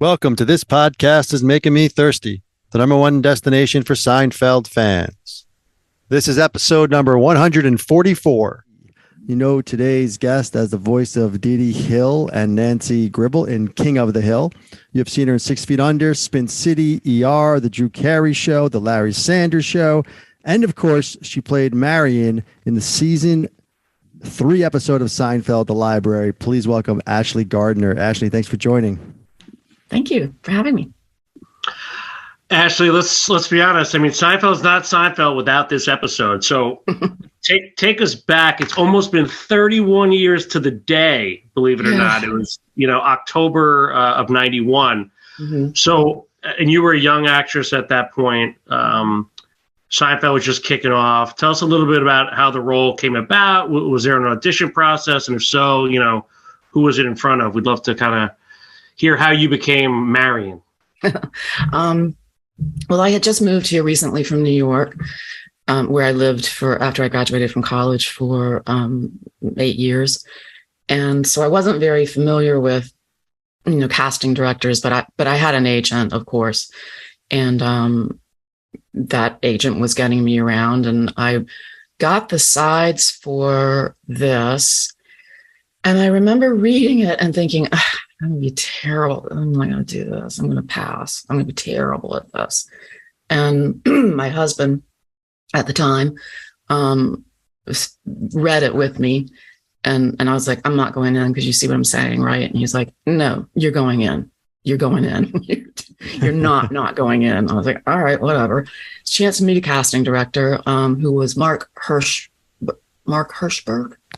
Welcome to This Podcast is Making Me Thirsty, the number one destination for Seinfeld fans. This is episode number 144. You know today's guest as the voice of Didi Hill and Nancy Gribble in King of the Hill. You've seen her in 6 Feet Under, Spin City, ER, The Drew Carey Show, The Larry Sanders Show, and of course, she played Marion in the season 3 episode of Seinfeld, The Library. Please welcome Ashley Gardner. Ashley, thanks for joining. Thank you for having me. Ashley, let's be honest. I mean, Seinfeld's not Seinfeld without this episode. So take us back. It's almost been 31 years to the day, believe it or not. It was, October of 91. Mm-hmm. So, and you were a young actress at that point. Seinfeld was just kicking off. Tell us a little bit about how the role came about. Was there an audition process? And if so, who was it in front of? We'd love to kind of hear how you became Marion. Well, I had just moved here recently from New York, where I lived after I graduated from college for 8 years. And so I wasn't very familiar with, casting directors, but I had an agent, of course. And that agent was getting me around, and I got the sides for this. And I remember reading it and thinking, I'm going to be terrible. I'm not going to do this. I'm going to pass. I'm going to be terrible at this. And my husband at the time read it with me. And I was like, I'm not going in because you see what I'm saying, right? And he's like, no, you're going in. You're going in. You're not going in. I was like, all right, whatever. Chance to meet a casting director who was Mark Hirschberg.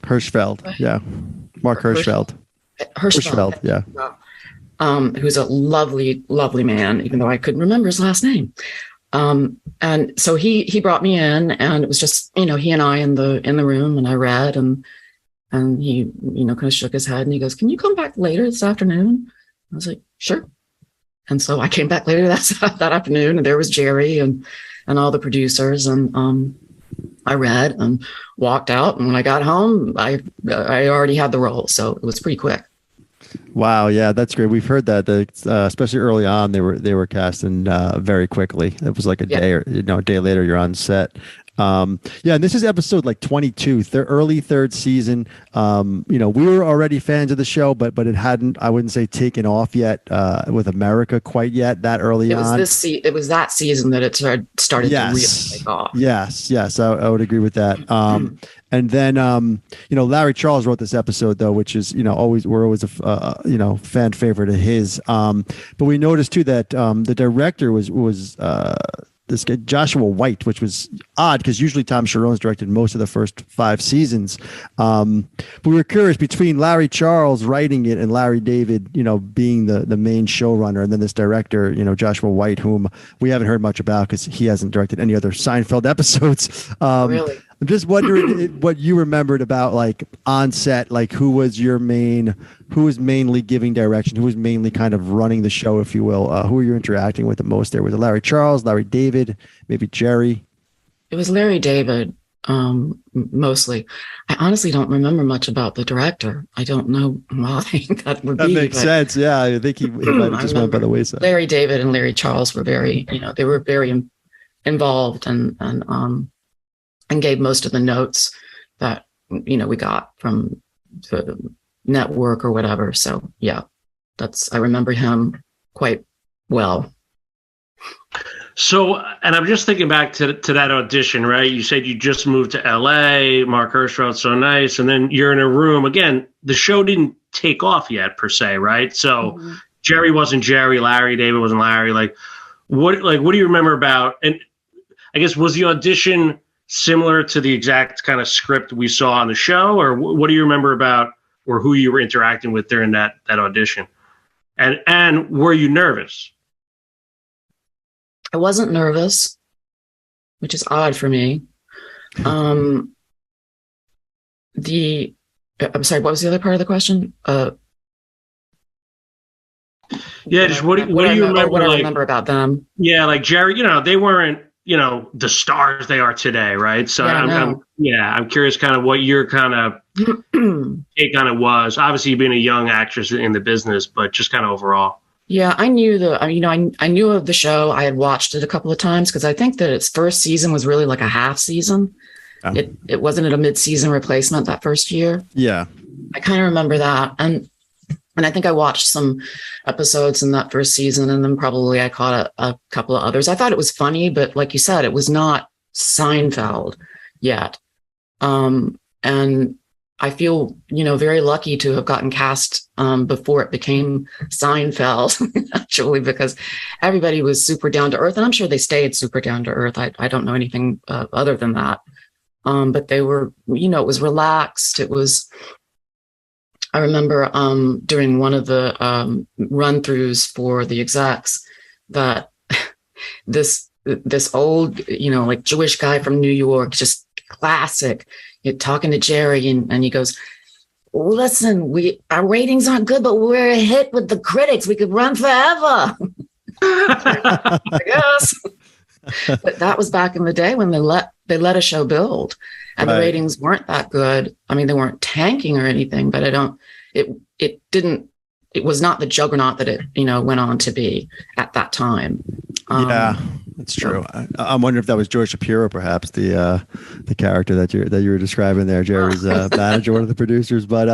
Hirschfeld, yeah. Mark Hirschfeld. Hirschfeld, yeah. Who's a lovely, lovely man, even though I couldn't remember his last name. And so he brought me in, and it was just, he and I in the room, and I read, and he, kind of shook his head, and he goes, "Can you come back later this afternoon?" I was like, "Sure." And so I came back later that afternoon, and there was Jerry and all the producers, and I read and walked out. And when I got home, I already had the role, so it was pretty quick. Wow, yeah, that's great. We've heard that, especially early on, they were casting very quickly. It was like a day or a day later, you're on set. And this is episode like 22, early third season. We were already fans of the show, but it hadn't, I wouldn't say taken off yet with America quite yet that early on. It was that season that it started to really take off. Yes, I would agree with that. And then, Larry Charles wrote this episode though, which is, we're always a fan favorite of his. But we noticed too that the director was this guy, Joshua White, which was odd because usually Tom Sharon's directed most of the first 5 seasons. But we were curious between Larry Charles writing it and Larry David, being the main showrunner, and then this director, Joshua White, whom we haven't heard much about because he hasn't directed any other Seinfeld episodes. Really? I'm just wondering what you remembered about like on set, like who was mainly giving direction, who was mainly kind of running the show, if you will. Who were you interacting with the most there? Was it Larry Charles, Larry David, maybe Jerry? It was Larry David, mostly. I honestly don't remember much about the director. I don't know why that would be. That makes sense. Yeah, I think he might have just went by the wayside. Larry David and Larry Charles were very, they were very involved and gave most of the notes that, we got from the network or whatever. So yeah, I remember him quite well. So, and I'm just thinking back to that audition, right? You said you just moved to LA, Mark Hirschfeld's so nice. And then you're in a room again, the show didn't take off yet per se, right? So Jerry wasn't Jerry, Larry David wasn't Larry. What do you remember about, and I guess, was the audition similar to the exact kind of script we saw on the show, or what do you remember about, or who you were interacting with during that audition? And were you nervous? I wasn't nervous, which is odd for me. I'm sorry, what was the other part of the question? Just what do you remember? What I remember about them? Yeah, like Jerry, they weren't the stars they are today, right? So I'm curious kind of what your kind of take on it was. Obviously, being a young actress in the business, but just kind of overall. Yeah, I knew I knew of the show. I had watched it a couple of times because I think that its first season was really like a half season. Oh. It wasn't a mid-season replacement that first year. Yeah. I kind of remember that. And I think I watched some episodes in that first season, and then probably I caught a couple of others. I thought it was funny, but like you said, it was not Seinfeld yet. And I feel, very lucky to have gotten cast before it became Seinfeld, actually, because everybody was super down to earth. And I'm sure they stayed super down to earth. I don't know anything other than that. But they were, it was relaxed. I remember during one of the run-throughs for the execs that this old, like Jewish guy from New York, just classic, talking to Jerry, and he goes, "Listen, our ratings aren't good, but we're a hit with the critics. We could run forever." I guess. But that was back in the day when they let a show build, and the ratings weren't that good. I mean, they weren't tanking or anything, but it was not the juggernaut that it went on to be at that time. Yeah, that's true. I'm wondering if that was George Shapiro, perhaps the character that you were describing there, Jerry's manager, one of the producers. But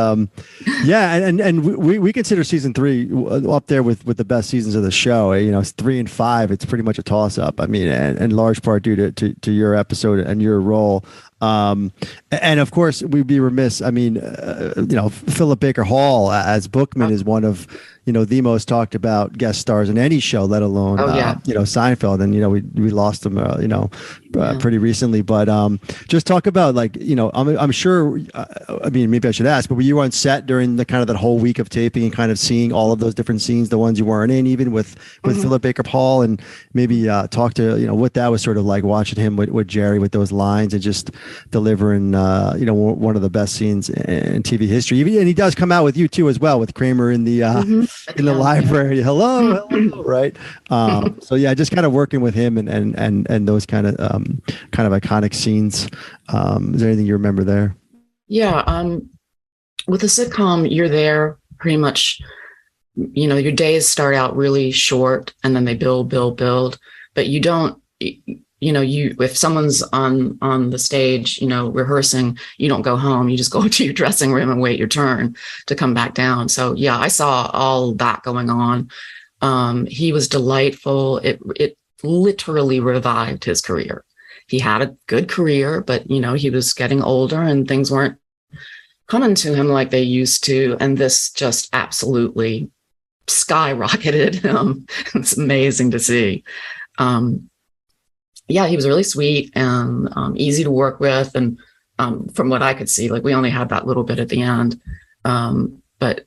yeah, and we consider season 3 up there with the best seasons of the show. 3 and 5, it's pretty much a toss up. I mean, and in large part due to your episode and your role. And of course, we'd be remiss. I mean, Philip Baker Hall as Bookman is one of the most talked about guest stars in any show, let alone Seinfeld. And we lost him pretty recently. But just talk about I'm sure. I mean, maybe I should ask, but were you on set during the kind of that whole week of taping and kind of seeing all of those different scenes, the ones you weren't in, even with Philip Baker Hall, and maybe talk to what that was sort of like watching him with Jerry with those lines and just delivering one of the best scenes in TV history. And he does come out with you too as well, with Kramer in the library. Hello, right? So yeah, just kind of working with him and those kind of iconic scenes. Is there anything you remember there? Yeah, with a sitcom, you're there pretty much. Your days start out really short, and then they build, but you don't. If someone's on the stage, rehearsing, you don't go home. You just go to your dressing room and wait your turn to come back down. So yeah, I saw all that going on. He was delightful. It literally revived his career. He had a good career, but he was getting older and things weren't coming to him like they used to. And this just absolutely skyrocketed him. It's amazing to see. Yeah, he was really sweet and easy to work with. And from what I could see, we only had that little bit at the end. But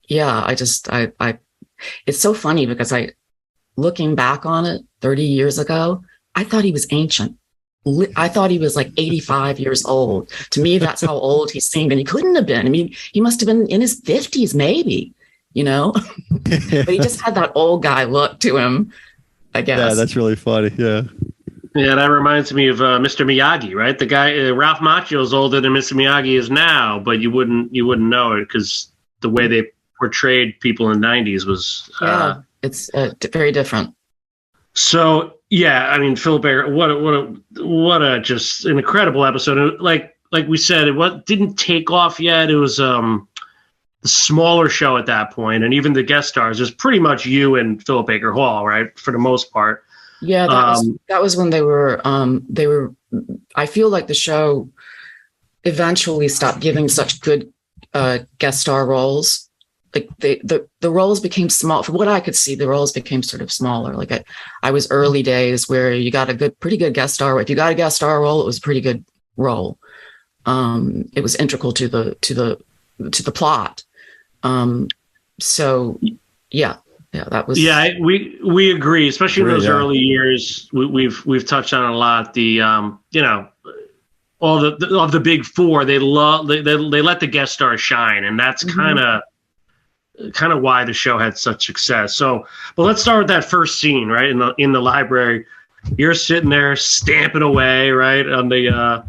yeah, it's so funny because looking back on it 30 years ago, I thought he was ancient. I thought he was 85 years old. To me, that's how old he seemed. And he couldn't have been. I mean, he must have been in his 50s, maybe, but he just had that old guy look to him, I guess. Yeah, that's really funny. Yeah. Yeah, that reminds me of Mr. Miyagi, right? The guy Ralph Macchio is older than Mr. Miyagi is now, but you wouldn't know it because the way they portrayed people in the 90s was it's very different. So yeah, I mean, Philip Baker, what a just an incredible episode. Like we said, it didn't take off yet. It was the smaller show at that point, and even the guest stars was pretty much you and Philip Baker Hall, right, for the most part. Yeah, that was when they were. I feel like the show eventually stopped giving such good guest star roles. Like the roles became small. From what I could see, the roles became sort of smaller. Like I was early days where you got pretty good guest star. If you got a guest star role, it was a pretty good role. It was integral to the plot. So yeah, that was. Yeah, we agree, especially in those early years. We've touched on it a lot. The all the big four, they let the guest stars shine, and that's kind of why the show had such success. So, but let's start with that first scene, right? In the library, you're sitting there stamping away, right, on the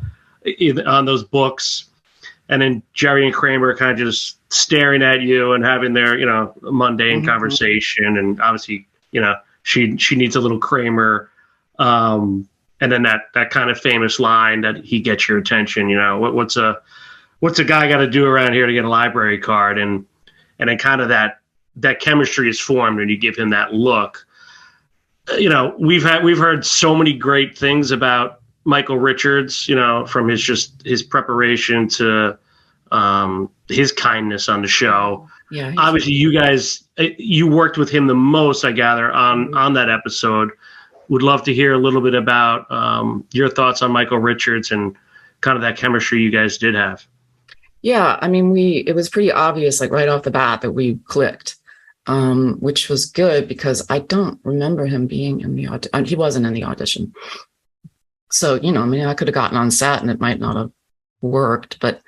on those books, and then Jerry and Kramer kind of just staring at you and having their, mundane conversation. And obviously, she needs a little Kramer. And then that kind of famous line that he gets your attention, what's a guy got to do around here to get a library card? And then kind of that chemistry is formed when you give him that look. We've heard so many great things about Michael Richards, from his preparation to his kindness on the show. Yeah. Obviously, you worked with him the most, I gather, on that episode. Would love to hear a little bit about your thoughts on Michael Richards and kind of that chemistry you guys did have. Yeah, I mean, it was pretty obvious, like right off the bat, that we clicked, which was good because I don't remember him being in the audition. He wasn't in the audition. So, I could have gotten on set and it might not have worked, but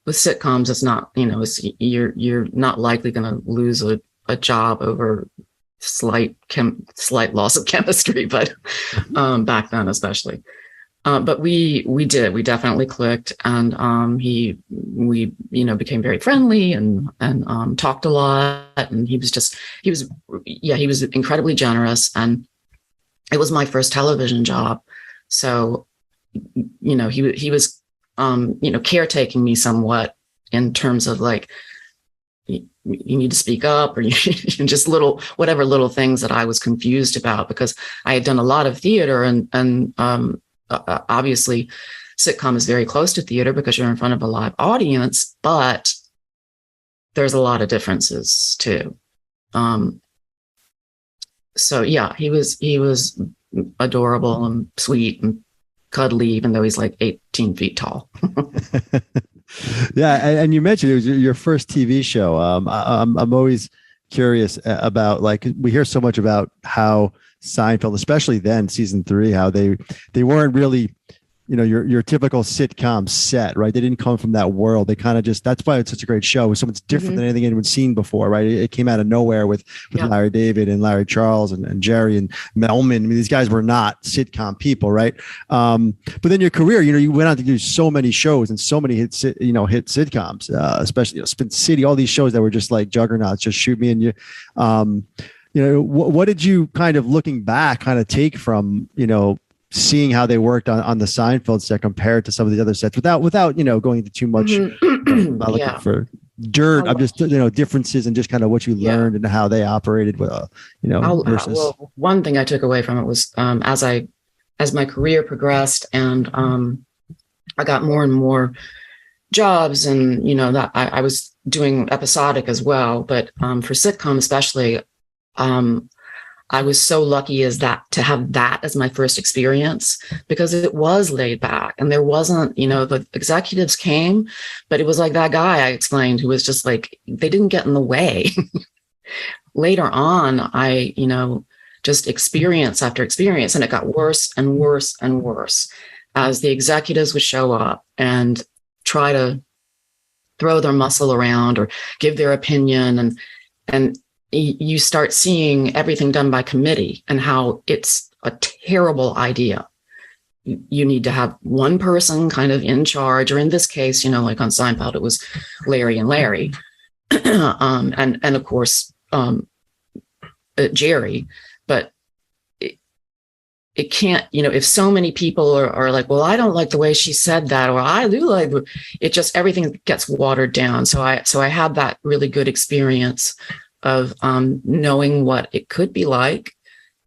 with sitcoms, it's not, you're not likely going to lose a job over slight loss of chemistry, but back then especially. But we definitely clicked, and we became very friendly and talked a lot, and he was incredibly generous, and it was my first television job, so he was caretaking me somewhat in terms of like, you need to speak up, or you just whatever little things that I was confused about, because I had done a lot of theater, and obviously sitcom is very close to theater because you're in front of a live audience, but there's a lot of differences too. So yeah, he was adorable and sweet and cuddly, even though he's like 18 feet tall. Yeah, and you mentioned it was your first TV show. I'm always curious about, like, we hear so much about how Seinfeld, especially then season 3, how they weren't really, your typical sitcom set, right? They didn't come from that world. They kind of that's why it's such a great show. It was so much different than anything anyone's seen before, right? It came out of nowhere with Larry David and Larry Charles and Jerry and Melman. I mean, these guys were not sitcom people, right? But then your career, you went on to do so many shows and so many hit sitcoms, especially Spin City, all these shows that were just like juggernauts, Just Shoot Me and You. What did you kind of, looking back, kind of take from, seeing how they worked on the Seinfeld set compared to some of the other sets without going into too much, not looking for dirt. I'm just, differences and just kind of what you learned and how they operated with, versus. Well, one thing I took away from it was, as my career progressed and I got more and more jobs, and, that I was doing episodic as well, but for sitcom especially, I was so lucky to have that as my first experience, because it was laid back and there wasn't, the executives came, but it was like that guy I explained who was just like, they didn't get in the way. Later on, I, just experience after experience, and it got worse and worse and worse as the executives would show up and try to throw their muscle around or give their opinion, and you start seeing everything done by committee and how it's a terrible idea. You need to have one person kind of in charge, or in this case, like on Seinfeld, it was Larry and Larry, and of course Jerry. But it can't, if so many people are like, well, I don't like the way she said that, or I do like it, just everything gets watered down. So I had that really good experience of knowing what it could be like.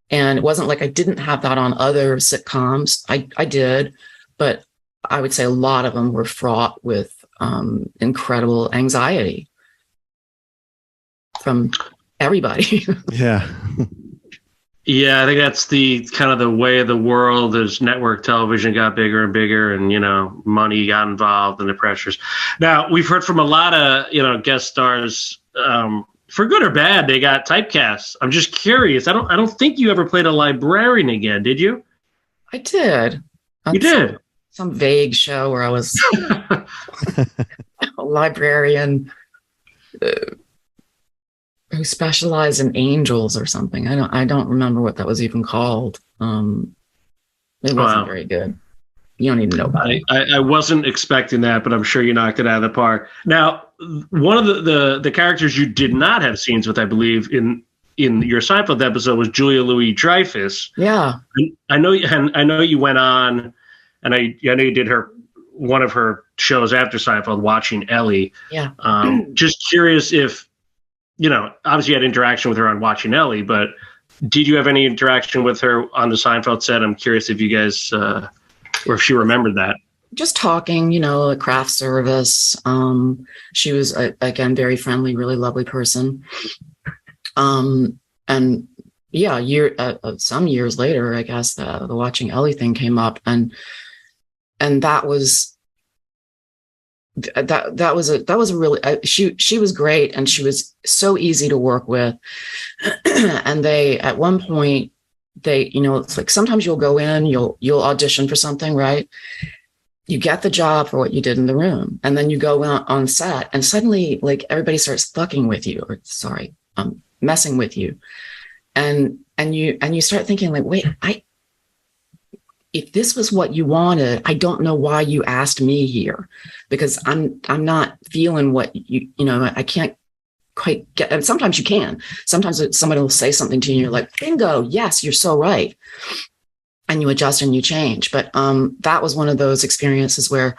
And it wasn't like I didn't have that on other sitcoms. I did, but I would say a lot of them were fraught with incredible anxiety from everybody. Yeah. Yeah, I think that's the kind of the way of the world as network television got bigger and bigger, and, money got involved and the pressures. Now, we've heard from a lot of, guest stars, for good or bad, they got typecasts. I'm just curious. I don't think you ever played a librarian again, did you? I did. You did? Some vague show where I was a librarian who specialized in angels or something. I don't remember what that was even called. It wasn't very good. You don't need to know about it. I wasn't expecting that, but I'm sure you knocked it out of the park. Now, one of the characters you did not have scenes with, I believe, in your Seinfeld episode was Julia Louis-Dreyfus. Yeah. I know you went on, and I know you did one of her shows after Seinfeld, Watching Ellie. Yeah. Just curious if, obviously you had interaction with her on Watching Ellie, but did you have any interaction with her on the Seinfeld set? I'm curious if you guys, or if she remembered that. Just talking, a craft service. She was, again, very friendly, really lovely person. And yeah, some years later, I guess the Watching Ellie thing came up, and that was a really, she was great, and she was so easy to work with. And they, at one point, it's like sometimes you'll go in, you'll audition for something, right? You get the job for what you did in the room, and then you go on set, and suddenly, like, everybody starts fucking with you, messing with you, and you start thinking, like, wait, if this was what you wanted, I don't know why you asked me here, because I'm not feeling what I can't quite get. And sometimes you can. Sometimes somebody will say something to you, and you're like, bingo, yes, you're so right. And you adjust and you change. But that was one of those experiences where,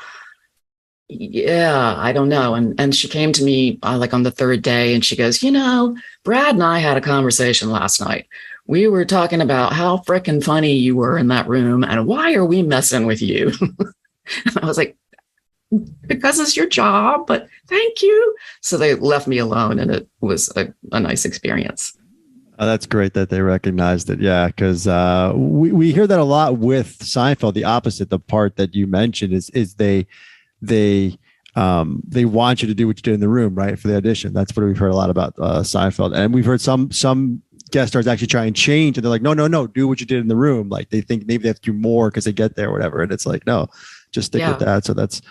yeah, I don't know. And she came to me like on the third day, and she goes, Brad and I had a conversation last night. We were talking about how frickin' funny you were in that room, and why are we messing with you? And I was like, because it's your job, but thank you. So they left me alone, and it was a nice experience. Oh, that's great that they recognized it. Yeah, because we hear that a lot with Seinfeld. The opposite, the part that you mentioned, is they want you to do what you did in the room, right, for the audition. That's what we've heard a lot about Seinfeld, and we've heard some guest stars actually try and change, and they're like, no, do what you did in the room. Like, they think maybe they have to do more because they get there or whatever, and it's like, no, just stick with that. So that's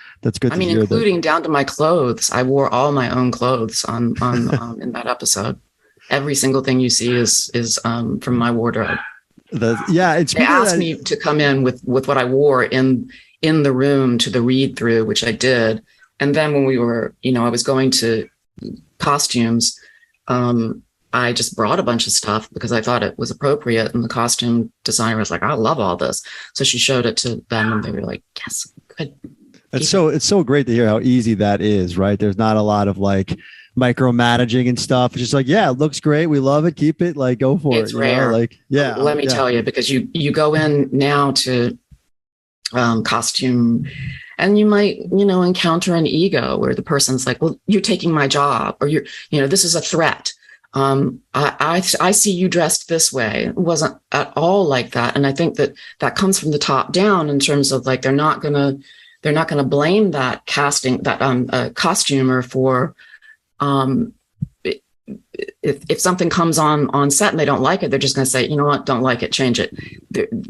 good. I mean, including down to my clothes. I wore all my own clothes on in that episode. Every single thing you see is from my wardrobe. They asked me to come in with what I wore in the room to the read through, which I did. And then when we were, I was going to costumes, I just brought a bunch of stuff because I thought it was appropriate. And the costume designer was like, I love all this. So she showed it to them, and they were like, yes, good. It's so great to hear how easy that is, right? There's not a lot of like micromanaging and stuff. It's just like, yeah, it looks great. We love it. Keep it, like, go for it. It's rare. Like, yeah. Let me tell you, because you go in now to costume, and you might, encounter an ego where the person's like, well, you're taking my job, or this is a threat. I see you dressed this way. It wasn't at all like that. And I think that comes from the top down, in terms of like, they're not gonna blame that costumer for, if something comes on set and they don't like it, they're just going to say, you know what, don't like it, change it.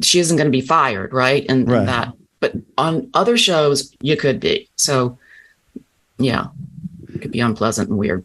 She isn't going to be fired, right? And that, but on other shows, you could be. So, yeah, it could be unpleasant and weird.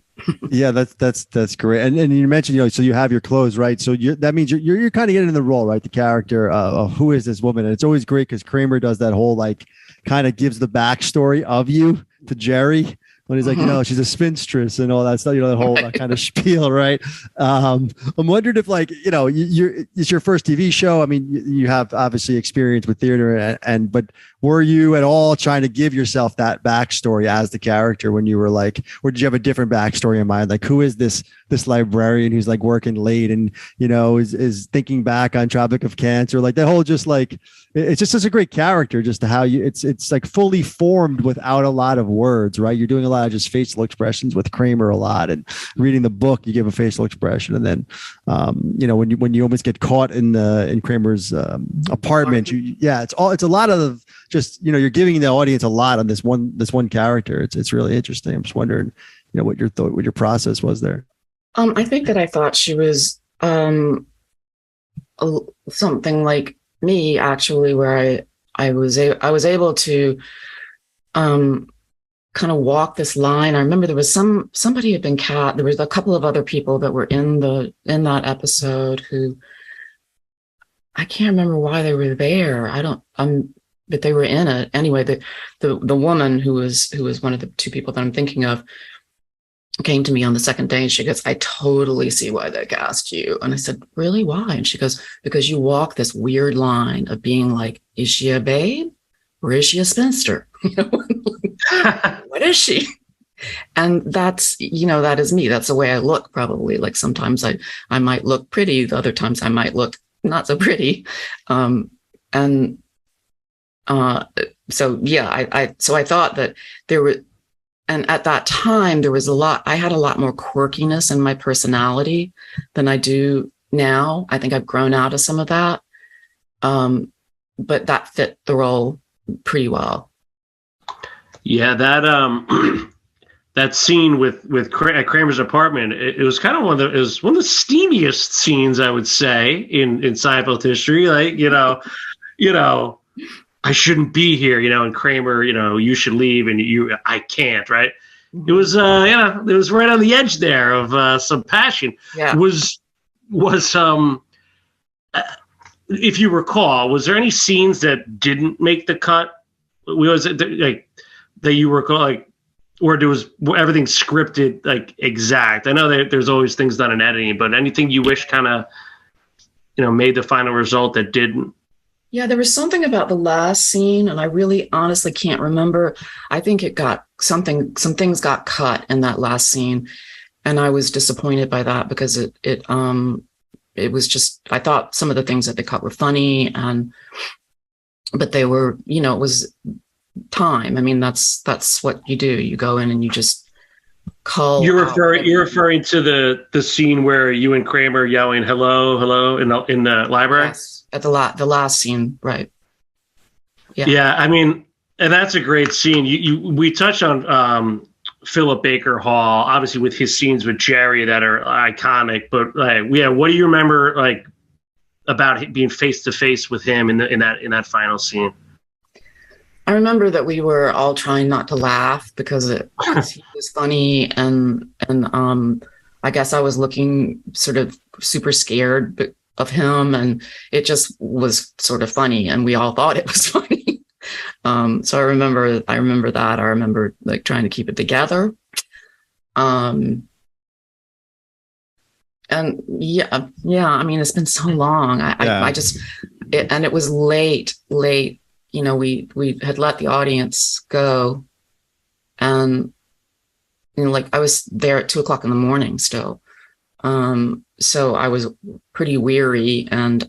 Yeah, that's great. And you mentioned, so you have your clothes, right? So that means you're kind of getting in the role, right? The character of who is this woman, and it's always great because Kramer does that whole like kind of gives the backstory of you to Jerry. When he's like, she's a spinstress and all that stuff, that whole kind of spiel, right? I'm wondering if, like, it's your first TV show. I mean, you have obviously experience with theater, but were you at all trying to give yourself that backstory as the character when you were like, or did you have a different backstory in mind? Like, who is this librarian who's like working late and, is thinking back on Tropic of Cancer? Like, that whole just like, it's just such a great character, just to how it's like fully formed without a lot of words, right? You're doing a lot of just facial expressions with Kramer a lot, and reading the book, you give a facial expression. And then, when you almost get caught in Kramer's apartment, it's a lot of just, you're giving the audience a lot on this one character. It's really interesting. I'm just wondering, what your process was there. I think that I thought she was something like me, actually, where I was able to kind of walk this line. I remember there was somebody had been there was a couple of other people that were in that episode who I can't remember why they were there. but they were in it anyway. The woman who was one of the two people that I'm thinking of came to me on the second day and she goes, I totally see why they cast you. And I said, really, why? And she goes, because you walk this weird line of being like, is she a babe or is she a spinster? What is she? And that's, that is me. That's the way I look, probably. Like sometimes I might look pretty, the other times I might look not so pretty. So I thought that there were, and at that time there was I had a lot more quirkiness in my personality than I do now. I think I've grown out of some of that. But that fit the role pretty well. Yeah, that scene with at Kramer's apartment, it was kind of one of the steamiest scenes, I would say, in Seinfeld history. Like, I shouldn't be here, and Kramer, you should leave, and I can't, right? It was, it was right on the edge there of some passion. Yeah. If you recall, was there any scenes that didn't make the cut? Was it like that you recall, like, or was everything scripted, like, exact? I know that there's always things done in editing, but anything you wish kind of, made the final result that didn't? Yeah, there was something about the last scene, and I really honestly can't remember. I think some things got cut in that last scene, and I was disappointed by that because it was just, I thought some of the things that they cut were funny, but they were, it was time. I mean, that's what you do. You go in and you just call. You're referring to the scene where you and Kramer yelling hello, hello in the library. Yes, at the last scene, right? Yeah. Yeah, I mean, and that's a great scene. We touched on Philip Baker Hall, obviously with his scenes with Jerry that are iconic. But what do you remember about being face to face with him in that final scene? I remember that we were all trying not to laugh because he was funny, and I guess I was looking sort of super scared of him, and it just was sort of funny, and we all thought it was funny. So I remember that. I remember like trying to keep it together. And yeah. I mean, it's been so long. And it was late. We had let the audience go, and like I was there at 2:00 in the morning still. So I was pretty weary, and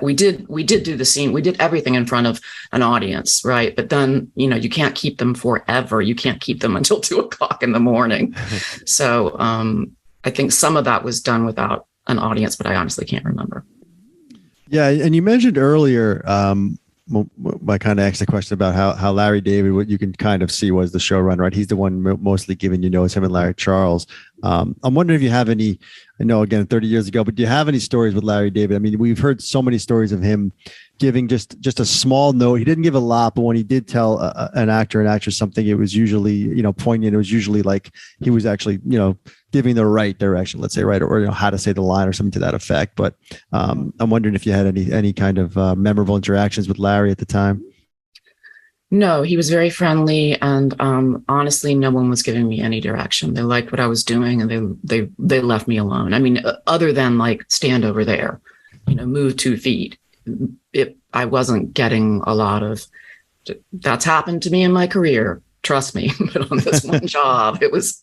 we did do the scene. We did everything in front of an audience, right? But then, you can't keep them forever. You can't keep them until 2:00 in the morning. So I think some of that was done without an audience, but I honestly can't remember. Yeah, and you mentioned earlier, I kind of asked a question about how Larry David, what you can kind of see was the showrunner, right? He's the one mostly given, it's him and Larry Charles. I'm wondering if you have any, I know again, 30 years ago, but do you have any stories with Larry David? I mean, we've heard so many stories of him giving just a small note. He didn't give a lot, but when he did tell an actor and actress something, it was usually, poignant. It was usually like he was actually, giving the right direction, let's say, right, or how to say the line or something to that effect. But I'm wondering if you had any kind of memorable interactions with Larry at the time. No, he was very friendly, and honestly, no one was giving me any direction. They liked what I was doing, and they left me alone. I mean, other than like stand over there, move 2 feet. I wasn't getting a lot of. That's happened to me in my career. Trust me, but on this one job, it was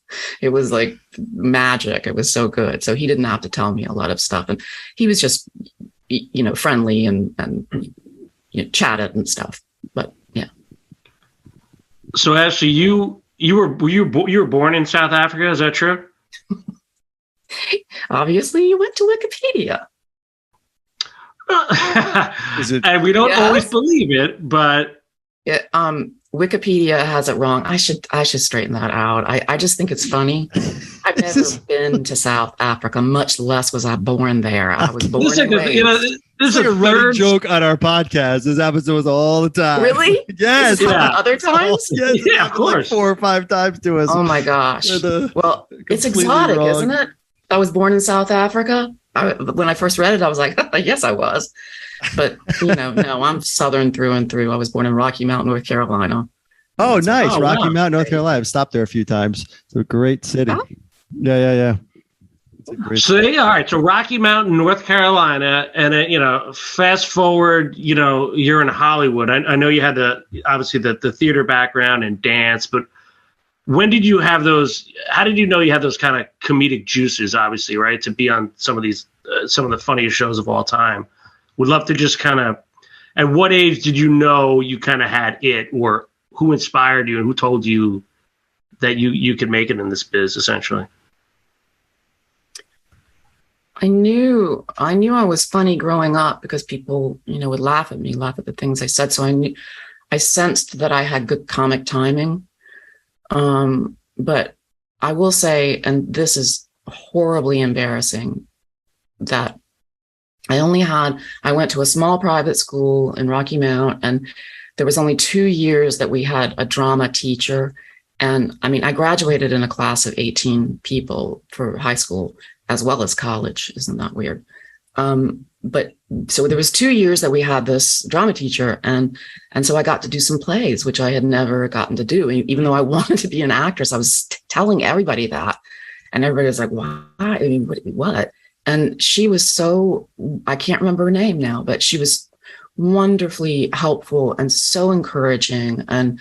like magic. It was so good. So he didn't have to tell me a lot of stuff, and he was just, friendly and chatted and stuff. But yeah. So Ashley, you were born in South Africa. Is that true? Obviously, you went to Wikipedia. And we don't always believe it, but Wikipedia has it wrong. I should straighten that out. I just think it's funny. I've never been to South Africa, much less was I born there. I was born this is a running joke on our podcast. This happens to us all the time. Really? Yes. Other times? Yes, yeah, of course. Like 4 or 5 times to us. Oh my gosh. Well, it's exotic, isn't it? I was born in South Africa. when I first read it, I was like, yes, I was. But, no, I'm Southern through and through. I was born in Rocky Mount, North Carolina. Oh, nice. Oh, Rocky wow. Mount, North Carolina. I've stopped there a few times. It's a great city. Oh. Yeah. It's a great So, all right. So Rocky Mountain, North Carolina, and fast forward, you're in Hollywood. I know you had obviously the theater background and dance, but when did you have those? How did you know you had those kind of comedic juices, obviously, right? To be on some of the funniest shows of all time. Would love to just kind of, at what age did you know you kind of had it, or who inspired you and who told you that you could make it in this biz, essentially? I knew I was funny growing up because people, would laugh at me, laugh at the things I said. So I sensed that I had good comic timing. But I will say, and this is horribly embarrassing, that I went to a small private school in Rocky Mount, and there was only 2 years that we had a drama teacher. And I mean, I graduated in a class of 18 people for high school as well as college. Isn't that weird? But so there was 2 years that we had this drama teacher, and so I got to do some plays, which I had never gotten to do. Even though I wanted to be an actress, I was telling everybody that, and everybody was like, "Why? I mean, what?" And she was I can't remember her name now, but she was wonderfully helpful and so encouraging. And,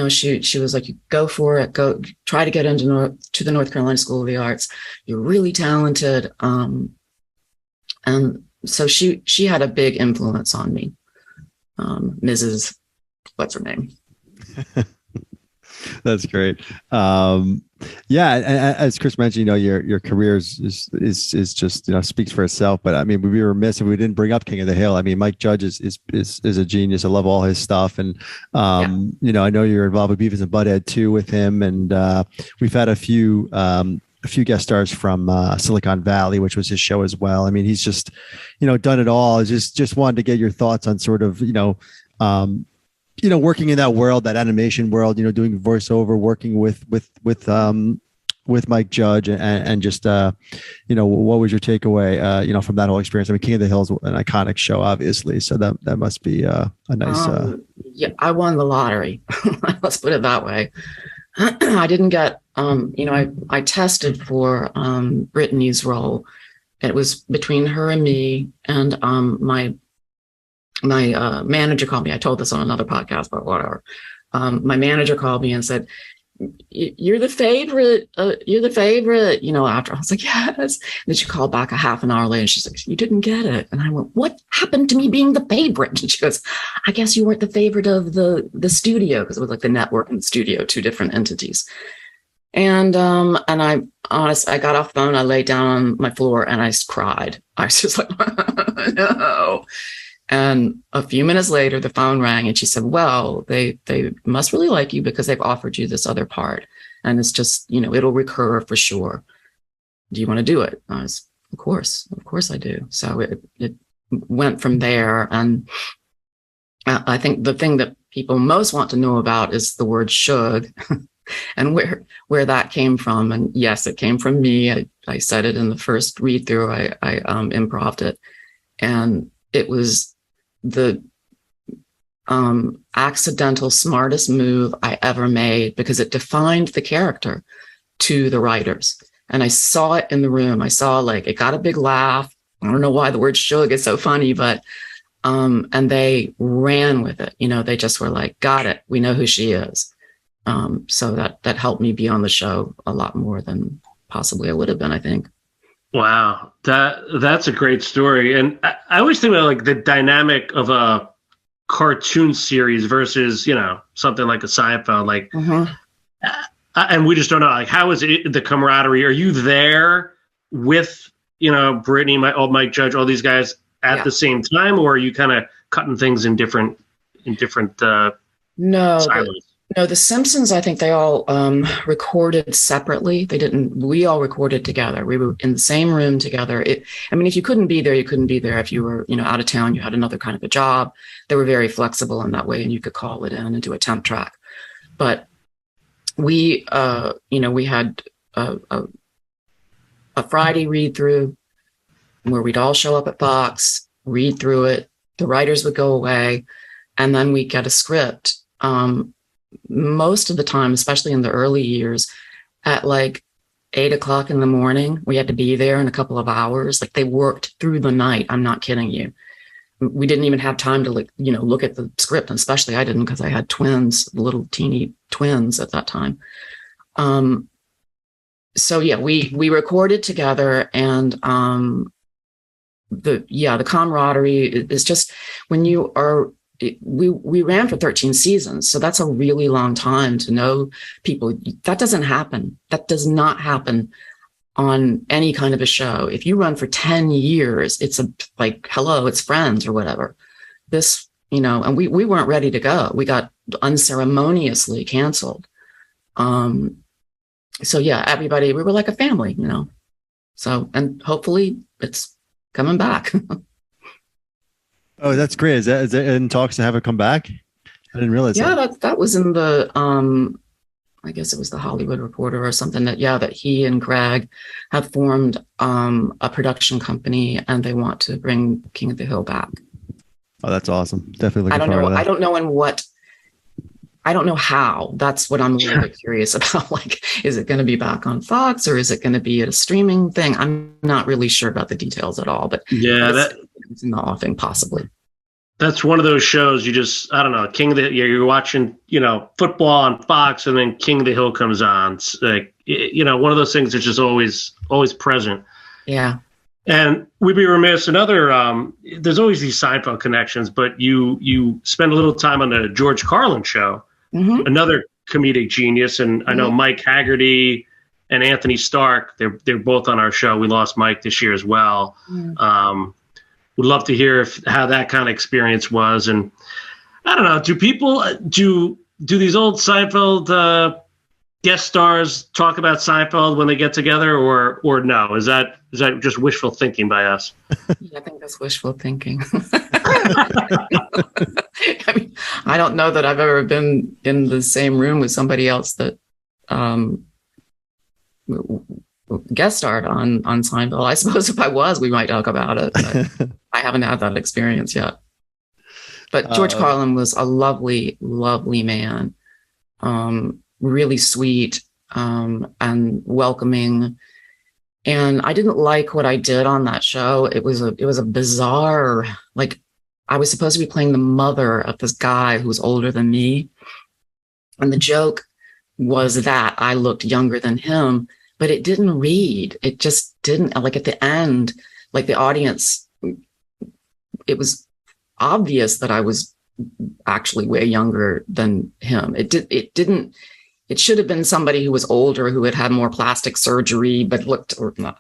she was like, "You go for it, go try to get into the North Carolina School of the Arts. You're really talented." And so she had a big influence on me. Mrs. What's her name? That's great. As Chris mentioned, your career is just speaks for itself. But I mean, we'd be remiss if we didn't bring up King of the Hill. I mean, Mike Judge is a genius. I love all his stuff, and I know you're involved with Beavis and Butthead too with him, and we've had a few guest stars from Silicon Valley, which was his show as well. I mean, he's just done it all. Just wanted to get your thoughts on sort of working in that world, that animation world, doing voiceover, working with Mike Judge, and just what was your takeaway from that whole experience? I mean, King of the Hill is an iconic show, obviously, so that must be a nice. Yeah, I won the lottery. Let's put it that way. I didn't get, I tested for Brittany's role. It was between her and me, and my manager called me. I told this on another podcast, but whatever. My manager called me and said, "You're the favorite. You're the favorite." After I was like, "Yes." And then she called back a half an hour later, and she's like, "You didn't get it." And I went, "What happened to me being the favorite?" And she goes, "I guess you weren't the favorite of the studio," because it was like the network and the studio, two different entities. And I got off the phone. I laid down on my floor and I cried. I was just like, no. And a few minutes later, the phone rang and she said, "Well, they must really like you because they've offered you this other part. And it's just, it'll recur for sure. Do you want to do it?" I was, of course I do. So it went from there. And I think the thing that people most want to know about is the word "shug" and where that came from. And yes, it came from me. I said it in the first read through. I improv'd it. And it was the accidental smartest move I ever made because it defined the character to the writers. And I saw it in the room. I saw it got a big laugh. I don't know why the word "shug" is so funny, but and they ran with it. They just were like, "Got it. We know who she is." So that helped me be on the show a lot more than possibly I would have been, I think. Wow, that's a grey story. And I always think about the dynamic of a cartoon series versus something like a Seinfeld. And we just don't know. How is it the camaraderie? Are you there with Brittany, Mike Judge, all these guys at the same time, or are you kind of cutting things in different silos? No, The Simpsons, I think they all recorded separately. We all recorded together. We were in the same room together. If you couldn't be there, you couldn't be there. If you were, out of town, you had another kind of a job. They were very flexible in that way, and you could call it in and do a temp track. But we had a Friday read through, where we'd all show up at Fox, read through it, the writers would go away, and then we'd get a script. Most of the time, especially in the early years, at like 8 o'clock in the morning, we had to be there in a couple of hours. Like they worked through the night. I'm not kidding you. We didn't even have time to look at the script. And especially I didn't, because I had twins, little teeny twins at that time. So yeah, we recorded together, and the camaraderie is just, when you are, we ran for 13 seasons. So that's a really long time to know people. That doesn't happen. That does not happen on any kind of a show. If you run for 10 years, it's hello, it's Friends or whatever. This, and we weren't ready to go. We got unceremoniously canceled. So yeah, everybody, we were like a family, so, and hopefully it's coming back. Oh, that's great. Is that in talks to have it come back? I didn't realize that was in the, I guess it was the Hollywood Reporter or something, that he and Greg have formed a production company, and they want to bring King of the Hill back. Oh, that's awesome. Definitely looking forward to that. I don't know how. That's what I'm a little bit curious about. Like, is it going to be back on Fox, or is it going to be a streaming thing? I'm not really sure about the details at all, but yeah, it's in the offing possibly. That's one of those shows you just, I don't know, you're watching, football on Fox, and then King of the Hill comes on. It's like, one of those things that's just always present. Yeah. And we'd be remiss, there's always these Seinfeld connections, but you spend a little time on the George Carlin show, another comedic genius. And I know Mike Haggerty and Anthony Stark, they're both on our show. We lost Mike this year as well. Would love to hear how that kind of experience was. And I don't know, do people do these old Seinfeld guest stars talk about Seinfeld when they get together, or no? Is that just wishful thinking by us? Yeah, I think that's wishful thinking. I mean, I don't know that I've ever been in the same room with somebody else that guest starred on Seinfeld. I suppose if I was, we might talk about it. But I haven't had that experience yet. But George Carlin was a lovely, lovely man. Really sweet and welcoming. And I didn't like what I did on that show. It was a bizarre, like, I was supposed to be playing the mother of this guy who was older than me. And the joke was that I looked younger than him, but it didn't read. It just didn't, like, at the end, like, the audience, it was obvious that I was actually way younger than him. It should have been somebody who was older, who had had more plastic surgery, but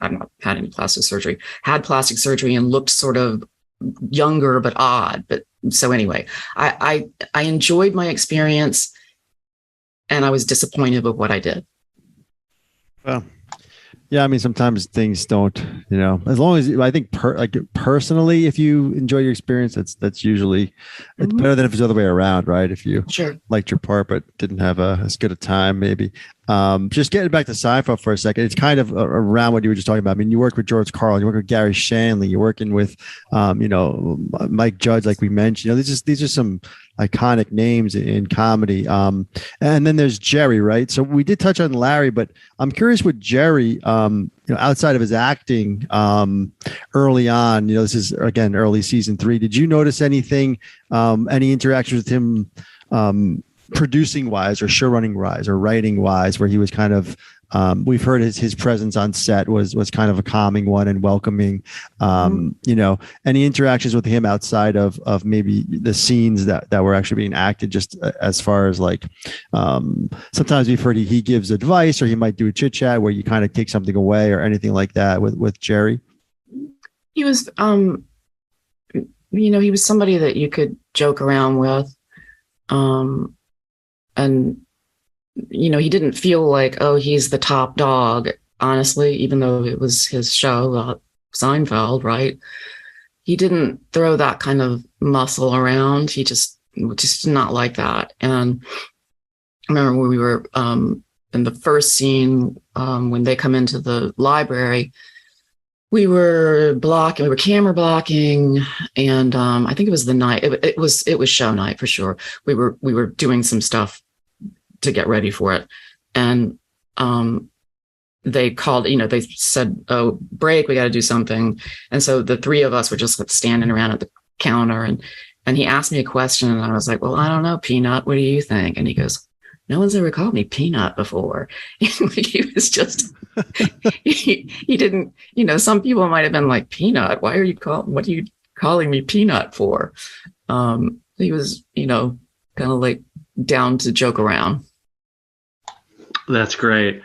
I've not had any plastic surgery, had plastic surgery and looked sort of younger, but odd. But so anyway, I enjoyed my experience, and I was disappointed with what I did. Well, yeah, I mean, sometimes things don't, as long as I think personally, if you enjoy your experience, that's usually, it's better than if it's the other way around, right? If you liked your part, but didn't have as good a time, maybe. Just getting back to Seinfeld for a second, it's kind of around what you were just talking about. I mean, you work with George Carlin, you work with Gary Shanley, you're working with, Mike Judge, like we mentioned. These are some iconic names in comedy. And then there's Jerry, right? So we did touch on Larry, but I'm curious with Jerry, outside of his acting early on, this is, again, early season 3. Did you notice anything, any interactions with him producing wise or show running wise or writing wise, where he was kind of, we've heard his presence on set was kind of a calming one and welcoming, any interactions with him outside of maybe the scenes that were actually being acted, just as far as like, sometimes we've heard he gives advice, or he might do a chit chat where you kind of take something away, or anything like that with Jerry. He was, he was somebody that you could joke around with. And, he didn't feel like, oh, he's the top dog, honestly, even though it was his show, Seinfeld, right? He didn't throw that kind of muscle around. He just not like that. And I remember when we were in the first scene, when they come into the library, we were blocking, we were camera blocking, and I think it was the night. It was show night for sure. We were doing some stuff to get ready for it, and they called. They said, "Oh, break! We got to do something." And so the three of us were just standing around at the counter, and he asked me a question, and I was like, "Well, I don't know, Peanut. What do you think?" And he goes, "No one's ever called me Peanut before." He was just, he didn't, some people might have been like, "Peanut, what are you calling me Peanut for?" He was, kind of like down to joke around. That's great.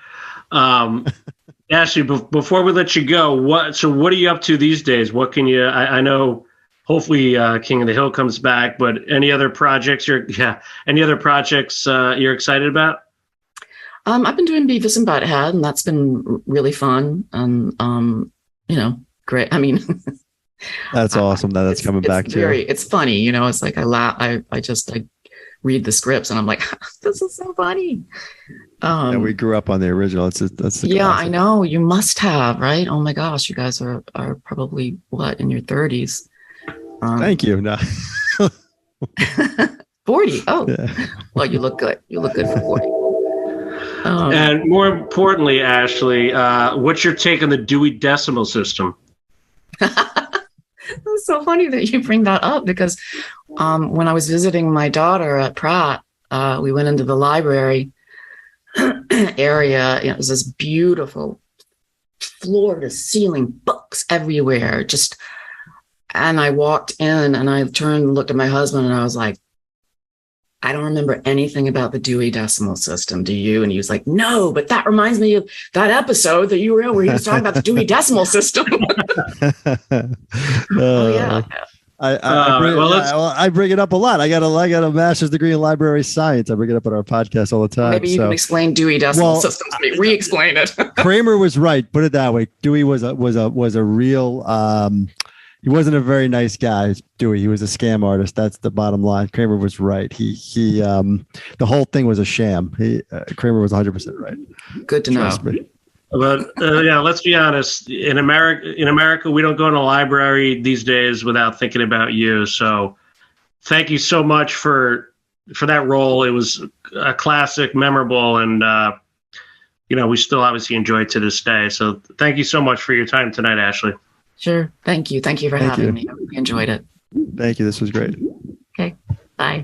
Ashley, before we let you go, what are you up to these days? What can you, I know hopefully King of the Hill comes back, but any other projects you're excited about? I've been doing Beavis and Butthead, and that's been really fun. And, great. I mean, that's awesome that that's coming back too. It's funny, it's like I laugh. I read the scripts and I'm like, this is so funny. And we grew up on the original. That's the yeah, classic. I know. You must have, right? Oh my gosh, you guys are probably in your 30s. Thank you. No. 40. Oh, yeah. Well, you look good. You look good for 40. And more importantly, Ashley, what's your take on the Dewey Decimal System? It's so funny that you bring that up because when I was visiting my daughter at Pratt, we went into the library area. It was this beautiful floor to ceiling books everywhere. And I walked in and I turned and looked at my husband and I was like, I don't remember anything about the Dewey Decimal System. Do you? And he was like, no, but that reminds me of that episode that you were in where he was talking about the Dewey Decimal System. Oh, yeah. I bring it up a lot. I got a master's degree in library science. I bring it up on our podcast all the time. Maybe you can explain Dewey Decimal System to me. Re-explain it. Kramer was right. Put it that way. Dewey was a real. He wasn't a very nice guy, Dewey. He was a scam artist. That's the bottom line. Kramer was right. He the whole thing was a sham. Kramer was 100% right. Good to know. Me. But yeah, let's be honest. In America, we don't go in a library these days without thinking about you. So, thank you so much for that role. It was a classic, memorable, and we still obviously enjoy it to this day. So, thank you so much for your time tonight, Ashley. Sure. Thank you. Thank you for having me. I really enjoyed it. Thank you. This was great. Okay. Bye.